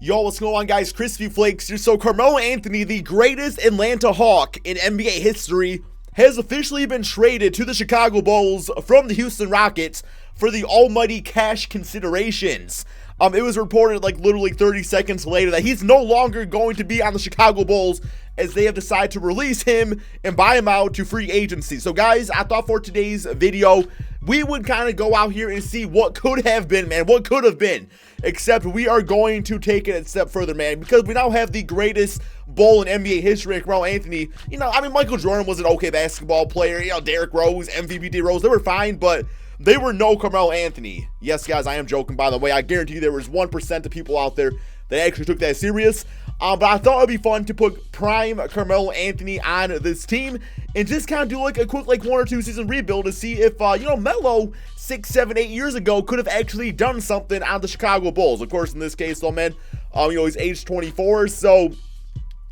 Yo, what's going on, guys? KrispyFlakes here. So Carmelo Anthony, the greatest Atlanta Hawk in NBA history, has officially been traded to the Chicago Bulls from the Houston Rockets for the almighty cash considerations. It was reported like literally 30 seconds later that he's no longer going to be on the Chicago Bulls, as they have decided to release him and buy him out to free agency. So guys, I thought for today's video, we would kind of go out here and see what could have been, man, what could have been. Except we are going to take it a step further, man, because we now have the greatest Bull in NBA history, Carmelo Anthony. You know, I mean, Michael Jordan was an okay basketball player. You know, Derrick Rose, MVP D Rose, they were fine, but they were no Carmelo Anthony. Yes, guys, I am joking, by the way. I guarantee you there was 1% of people out there that actually took that serious. But I thought it would be fun to put prime Carmelo Anthony on this team and just kind of do like a quick 1 or 2 season rebuild to see if, you know, Melo 6, 7, 8 years ago could have actually done something on the Chicago Bulls. Of course, in this case, though, man, you know, he's age 24, so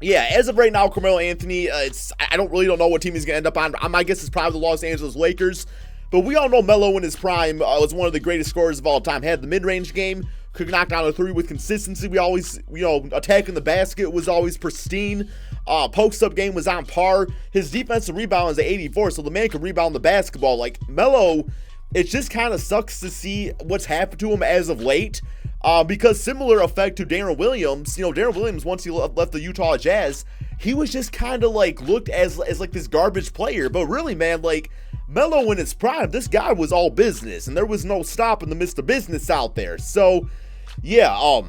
yeah, as of right now, Carmelo Anthony, I don't know what team he's going to end up on. My guess is probably the Los Angeles Lakers. But we all know Melo in his prime was one of the greatest scorers of all time. Had the mid-range game, could knock down a three with consistency. We always, you know, attacking the basket was always pristine. Post-up game was on par. His defensive rebound is at 84, so the man can rebound the basketball. Like, Melo, it just kind of sucks to see what's happened to him as of late. Because similar effect to Darren Williams, you know, Darren Williams, once he left the Utah Jazz, he was just kind of like looked as like this garbage player. But really, man, like, Melo in his prime, this guy was all business, and there was no stopping the Mr. Business out there. So, yeah,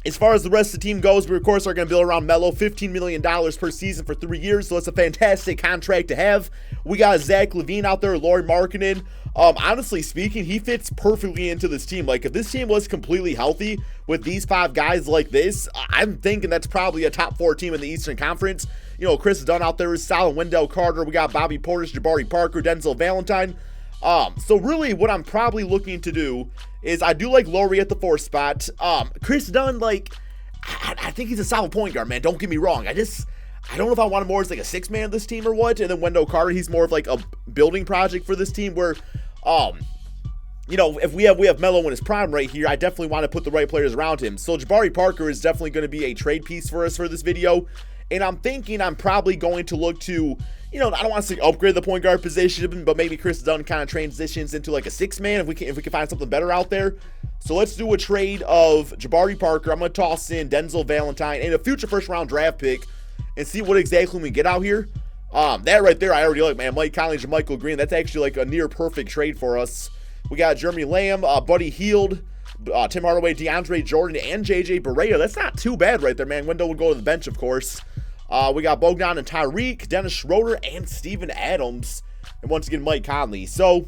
as far as the rest of the team goes, we, of course, are going to build around Melo, $15 million per season for 3 years, so it's a fantastic contract to have. We got Zach LaVine out there, Lauri Markkanen. Honestly speaking, he fits perfectly into this team. Like, if this team was completely healthy with these 5 guys like this, I'm thinking that's probably a top 4 team in the Eastern Conference. You know, Chris Dunn out there is solid, Wendell Carter, we got Bobby Portis, Jabari Parker, Denzel Valentine. So really what I'm probably looking to do is I do like Lauri at the 4th spot. Chris Dunn, like, I think he's a solid point guard, man. Don't get me wrong. I don't know if I want him more as like a 6-man of this team or what. And then Wendell Carter, he's more of like a building project for this team where, you know, if we have Melo in his prime right here, I definitely want to put the right players around him. So Jabari Parker is definitely going to be a trade piece for us for this video. And I'm thinking I'm probably going to look to, you know, I don't want to say upgrade the point guard position, but maybe Chris Dunn kind of transitions into like a 6-man if we can find something better out there. So let's do a trade of Jabari Parker. I'm going to toss in Denzel Valentine and a future first-round draft pick and see what exactly we get out here. That right there, I already like, man. Mike Conley, JaMychal Green, that's actually like a near perfect trade for us. We got Jeremy Lamb, Buddy Hield, Tim Hardaway, DeAndre Jordan, and JJ Barea. That's not too bad right there, man. Wendell would go to the bench, of course. We got Bogdan and Tyreek, Dennis Schroeder, and Steven Adams. And once again, Mike Conley. So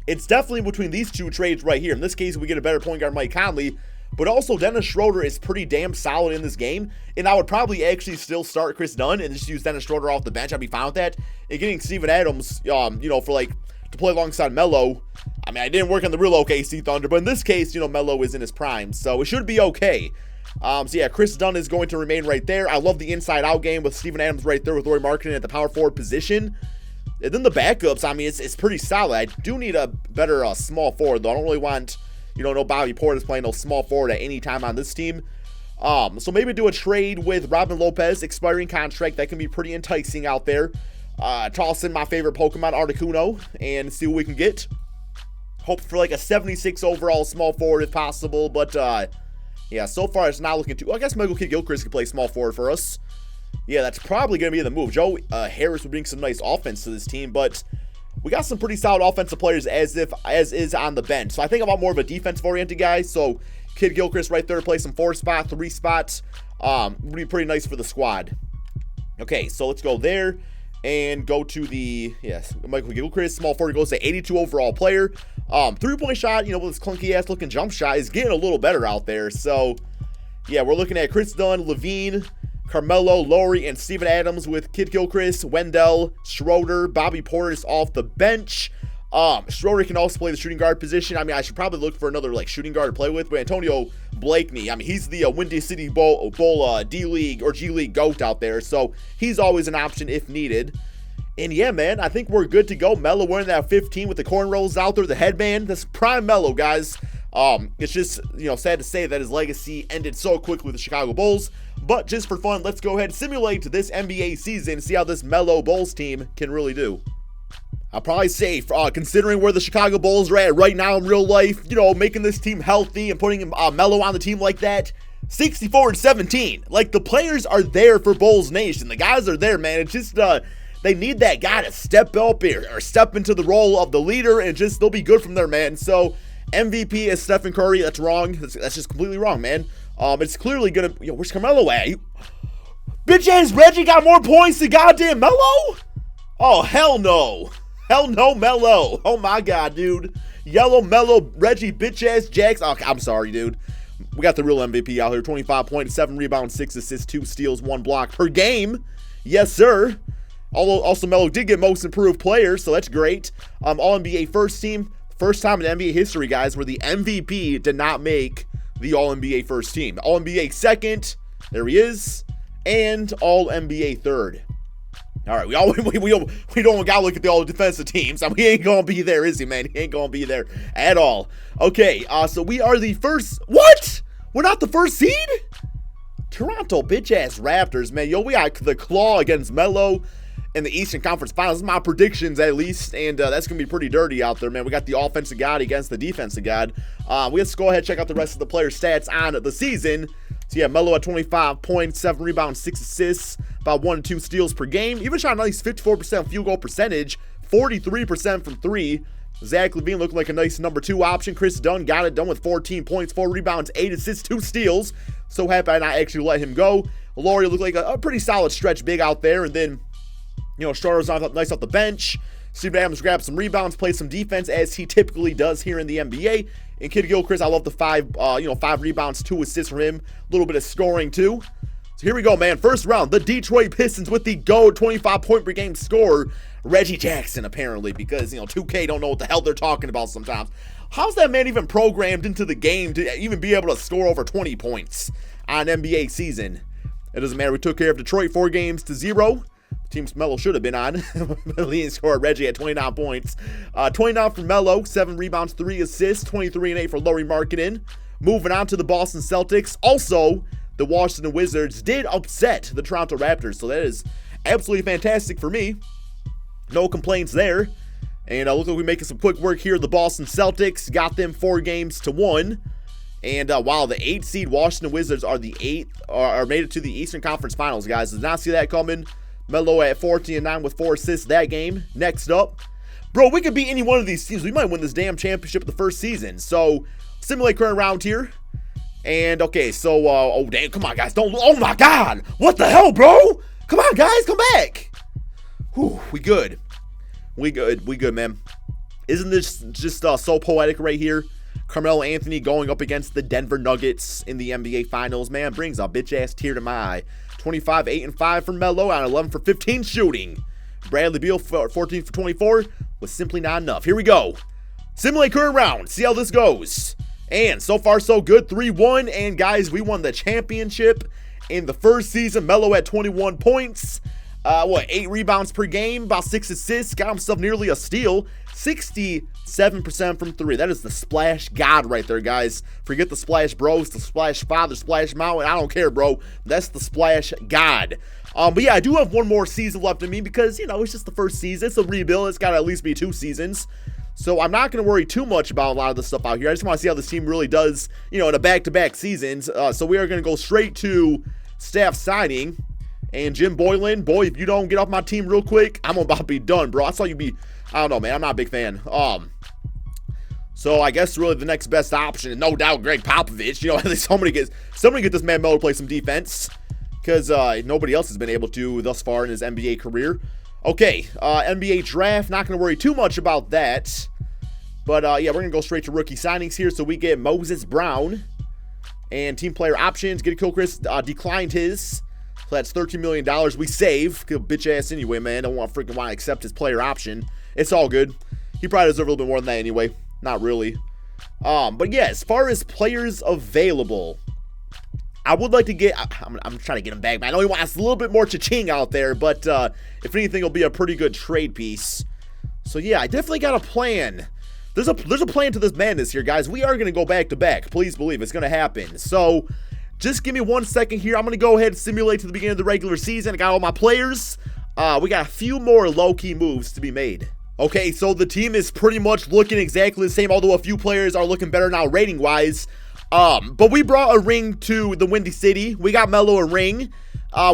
it's definitely between these 2 trades right here. In this case, we get a better point guard, Mike Conley. But also, Dennis Schroeder is pretty damn solid in this game. And I would probably actually still start Chris Dunn and just use Dennis Schroeder off the bench. I'd be fine with that. And getting Steven Adams, you know, for like, to play alongside Melo. I mean, I didn't work on the real OKC Thunder, but in this case, you know, Melo is in his prime. So it should be okay. So yeah, Chris Dunn is going to remain right there. I love the inside-out game with Steven Adams right there with Lauri Markkanen at the power forward position. And then the backups, I mean, it's pretty solid. I do need a better small forward, though. I don't really want, you know, no Bobby Portis playing no small forward at any time on this team. So maybe do a trade with Robin Lopez, expiring contract. That can be pretty enticing out there. Toss in my favorite Pokemon, Articuno, and see what we can get. Hope for like a 76 overall small forward if possible, but yeah, so far it's not looking too. I guess Michael Kidd-Gilchrist could play small forward for us. Yeah, that's probably going to be the move. Joe Harris would bring some nice offense to this team, but we got some pretty solid offensive players as is on the bench. So I think I'm more of a defensive-oriented guy. So Kidd-Gilchrist right there to play some 4-spot, 3 spots. Would be pretty nice for the squad. Okay, so let's go there and go to the, yes, Michael Gilchrist, small forward, goes to 82 overall player. 3-point shot, you know, with this clunky ass looking jump shot is getting a little better out there. So yeah, we're looking at Chris Dunn, LaVine, Carmelo, Lauri, and Steven Adams with Kidd-Gilchrist, Wendell, Schroeder, Bobby Portis off the bench. Schroeder can also play the shooting guard position. I mean, I should probably look for another like shooting guard to play with, but Antonio Blakeney, I mean, he's the Windy City Bowl D-League or G-League GOAT out there, so he's always an option if needed. And yeah, man, I think we're good to go. Melo wearing that 15 with the cornrows out there, the headband. That's prime Melo, guys. It's just, sad to say that his legacy ended so quickly with the Chicago Bulls. But just for fun, let's go ahead and simulate this NBA season and see how this Melo Bulls team can really do. I'll probably say, considering where the Chicago Bulls are at right now in real life, making this team healthy and putting Melo on the team like that, 64-17. Like, the players are there for Bulls Nation. The guys are there, man. It's just, they need that guy to step up or step into the role of the leader, and just, they'll be good from there, man. So, MVP is Stephen Curry. That's wrong. That's just completely wrong, man. It's clearly gonna, where's Carmelo at? Bitch ass Reggie got more points than goddamn Melo? Oh, hell no. Hell no, Melo. Oh my God, dude. Yellow Melo, Reggie, bitch ass Jax. Oh, I'm sorry, dude. We got the real MVP out here. 25 points, 7 rebounds, 6 assists, 2 steals, 1 block per game. Yes, sir. Although also Melo did get most improved player, so that's great. All NBA first team. First time in NBA history, guys, where the MVP did not make the All NBA first team. All NBA second, there he is, and All NBA third. All right, we don't gotta look at the all defensive teams. I mean, he ain't gonna be there, is he, man? He ain't gonna be there at all. Okay, so we are the first. What? We're not the first seed? Toronto bitch ass Raptors, man. Yo, we got the claw against Melo in the Eastern Conference Finals. This is my predictions, at least, and that's going to be pretty dirty out there, man. We got the offensive god against the defensive god. Let's go ahead and check out the rest of the player stats on the season. So, yeah, Melo at 25 points, 7 rebounds, 6 assists, about 1 and 2 steals per game. Even shot a nice 54% field goal percentage, 43% from 3. Zach LaVine looking like a nice number 2 option. Chris Dunn got it done with 14 points, 4 rebounds, 8 assists, 2 steals. So happy I not actually let him go. Laurie looked like a pretty solid stretch big out there, and then Schroeder's nice off the bench. Steven Adams grabbed some rebounds, played some defense as he typically does here in the NBA. And Kid Gilchrist, I love the 5 rebounds, 2 assists from him. A little bit of scoring too. So here we go, man. First round, the Detroit Pistons with the GOAT 25 point per game scorer, Reggie Jackson, apparently, because 2K don't know what the hell they're talking about sometimes. How's that man even programmed into the game to even be able to score over 20 points on an NBA season? It doesn't matter. We took care of Detroit 4 games to 0. Team Melo should have been on. Leading scorer Reggie at 29 points. 29 for Melo, 7 rebounds, 3 assists, 23 and 8 for Lauri Markkanen. Moving on to the Boston Celtics. Also, the Washington Wizards did upset the Toronto Raptors, so that is absolutely fantastic for me. No complaints there. And look like we're making some quick work here. The Boston Celtics got them 4 games to 1. And wow, the 8th seed Washington Wizards are the 8th, or made it to the Eastern Conference Finals, guys. Did not see that coming. Melo at 14-9 with 4 assists that game. Next up, bro, we could beat any one of these teams. We might win this damn championship the first season. So, simulate current round here. And, okay, so, oh, damn, come on, guys. Oh, my God. What the hell, bro? Come on, guys, come back. Whew, we good. We good, man. Isn't this just so poetic right here? Carmelo Anthony going up against the Denver Nuggets in the NBA Finals, man, brings a bitch-ass tear to my eye. 25, 8, and 5 for Melo, on 11 for 15 shooting. Bradley Beal, 14 for 24, was simply not enough. Here we go. Simulate current round. See how this goes. And so far, so good. 3-1. And, guys, we won the championship in the first season. Melo at 21 points. 8 rebounds per game, about 6 assists, got himself nearly a steal, 67% from 3. That is the splash god right there, guys. Forget the splash bros, the splash father, splash mountain. I don't care, bro. That's the splash god. But yeah, I do have one more season left in me because, it's just the first season. It's a rebuild. It's got to at least be 2 seasons. So I'm not going to worry too much about a lot of the stuff out here. I just want to see how this team really does, in a back-to-back seasons. So we are going to go straight to staff signing. And Jim Boylan, boy, if you don't get off my team real quick, I'm about to be done, bro. I saw you be, I don't know, man. I'm not a big fan. So I guess really the next best option, and no doubt Greg Popovich. At least somebody get this man Melo to play some defense, because nobody else has been able to thus far in his NBA career. Okay, NBA draft. Not going to worry too much about that. But yeah, we're going to go straight to rookie signings here. So we get Moses Brown and team player options. Get Gilchrist declined his. So that's $13 million we save. Bitch ass anyway, man. Don't want to accept his player option. It's all good. He probably deserves a little bit more than that anyway. Not really. But yeah, as far as players available, I would like to get, I'm trying to get him back, man. I know he wants a little bit more cha-ching out there, but if anything, it'll be a pretty good trade piece. So yeah, I definitely got a plan there's a plan to this madness here, guys. We are going to go back-to-back. Please believe it's going to happen. So, just give me 1 second here. I'm going to go ahead and simulate to the beginning of the regular season. I got all my players. We got a few more low-key moves to be made. Okay, so the team is pretty much looking exactly the same, although a few players are looking better now rating-wise. But we brought a ring to the Windy City. We got Melo a ring.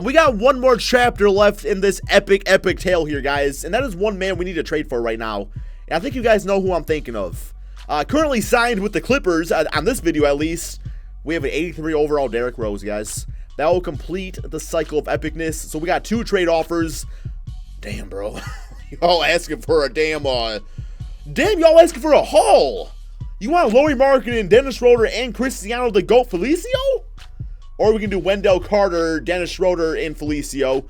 We got one more chapter left in this epic tale here, guys. And that is one man we need to trade for right now. And I think you guys know who I'm thinking of. Currently signed with the Clippers, on this video at least. We have an 83 overall Derrick Rose, guys. That will complete the cycle of epicness. So we got 2 trade offers. Damn, bro. Y'all asking for a damn, y'all asking for a haul. You want Lauri Markkanen, Dennis Schroeder, and Cristiano the GOAT Felicio? Or we can do Wendell Carter, Dennis Schroeder, and Felicio.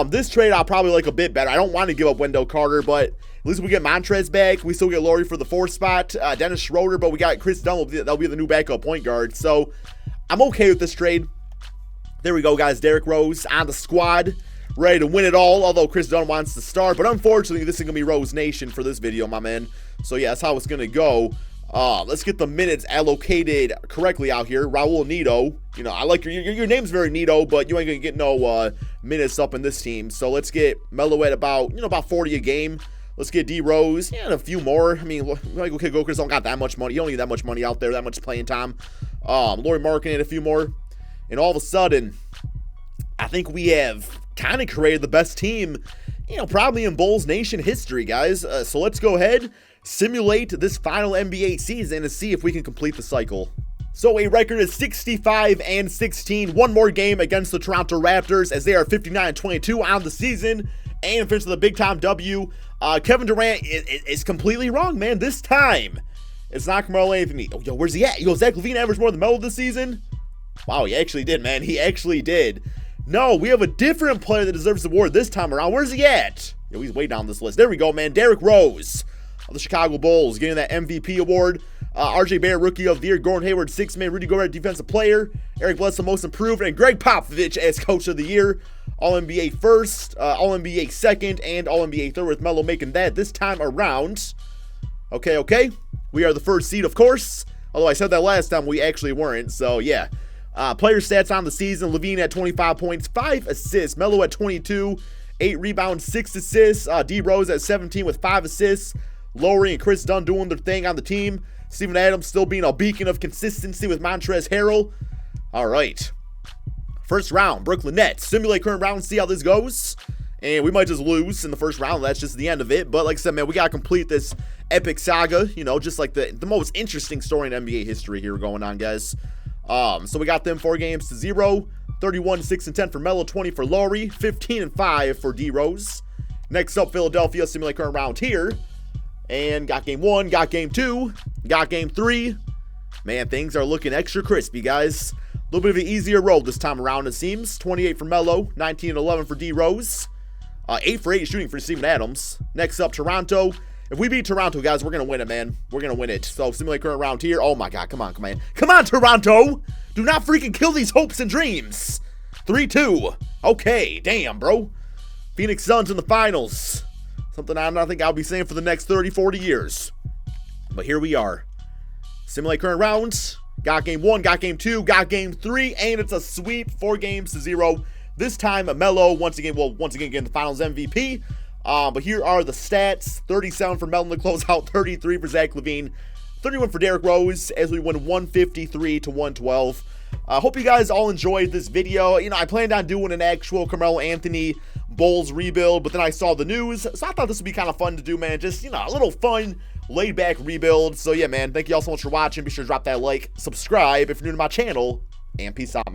This trade I'll probably like a bit better. I don't want to give up Wendell Carter, but at least we get Montrez back. We still get Lauri for the 4th spot. Dennis Schroeder, but we got Chris Dunn. That'll be the new backup point guard. So I'm okay with this trade. There we go, guys. Derrick Rose on the squad, ready to win it all, although Chris Dunn wants to start. But unfortunately, this is going to be Rose Nation for this video, my man. So yeah, that's how it's going to go. Let's get the minutes allocated correctly out here. Raul Neto. You know, I like your name's very Neto, but you ain't going to get no minutes up in this team. So let's get Melo at about 40 a game. Let's get D Rose, and a few more. I mean, like, okay, go Chris don't got that much money. You don't need that much money out there, that much playing time. Lauri Markkanen, a few more. And all of a sudden, I think we have kind of created the best team, probably in Bulls Nation history, guys. So let's go ahead, simulate this final NBA season and see if we can complete the cycle. So a record is 65-16. One more game against the Toronto Raptors as they are 59-22 on the season and finish with a big-time W. Kevin Durant is completely wrong, man. This time, it's not Carmelo Anthony. Oh, yo, where's he at? Yo, Zach LaVine averaged more than Melo this season? Wow, he actually did, man. He actually did. No, we have a different player that deserves the award this time around. Where's he at? Yo, he's way down this list. There we go, man. Derrick Rose of the Chicago Bulls getting that MVP award. RJ Barrett, Rookie of the Year. Gordon Hayward, 6th man. Rudy Gobert, Defensive Player. Eric Bledsoe, Most Improved. And Greg Popovich as Coach of the Year. All-NBA 1st, All-NBA 2nd, and All-NBA 3rd with Melo making that this time around. Okay. We are the 1st seed, of course. Although I said that last time, we actually weren't. So, yeah. Player stats on the season. LaVine at 25 points, 5 assists. Melo at 22, 8 rebounds, 6 assists. D Rose at 17 with 5 assists. Lauri and Chris Dunn doing their thing on the team. Steven Adams still being a beacon of consistency with Montrezl Harrell. All right. First round, Brooklyn Nets. Simulate current round, see how this goes. And we might just lose in the first round. That's just the end of it. But like I said, man, we got to complete this epic saga. Just like the most interesting story in NBA history here going on, guys. So we got them 4-0, 31, 6, and 10 for Melo, 20 for Lauri, 15 and 5 for D Rose. Next up, Philadelphia, simulate current round here. And got game 1, got game 2, got game 3. Man, things are looking extra crispy, guys. A little bit of an easier road this time around, it seems. 28 for Melo, 19 and 11 for D Rose. 8 for 8 shooting for Steven Adams. Next up, Toronto. If we beat Toronto, guys, we're going to win it, man. We're going to win it. So, simulate current round here. Oh, my God. Come on. Come on, Toronto. Do not freaking kill these hopes and dreams. 3-2. Okay. Damn, bro. Phoenix Suns in the finals. Something I don't think I'll be saying for the next 30, 40 years. But here we are. Simulate current rounds. Got game 1, got game 2, got game 3, and it's a sweep, 4-0. This time, Melo, once again getting the finals MVP. But here are the stats. 37 for Melo to close out, 33 for Zach LaVine, 31 for Derrick Rose as we win 153-112. Hope you guys all enjoyed this video. I planned on doing an actual Carmelo Anthony Bulls rebuild, but then I saw the news, so I thought this would be kind of fun to do, man. Just, a little fun, laid-back rebuild. So, yeah, man, thank you all so much for watching. Be sure to drop that like, subscribe if you're new to my channel, and peace out, man.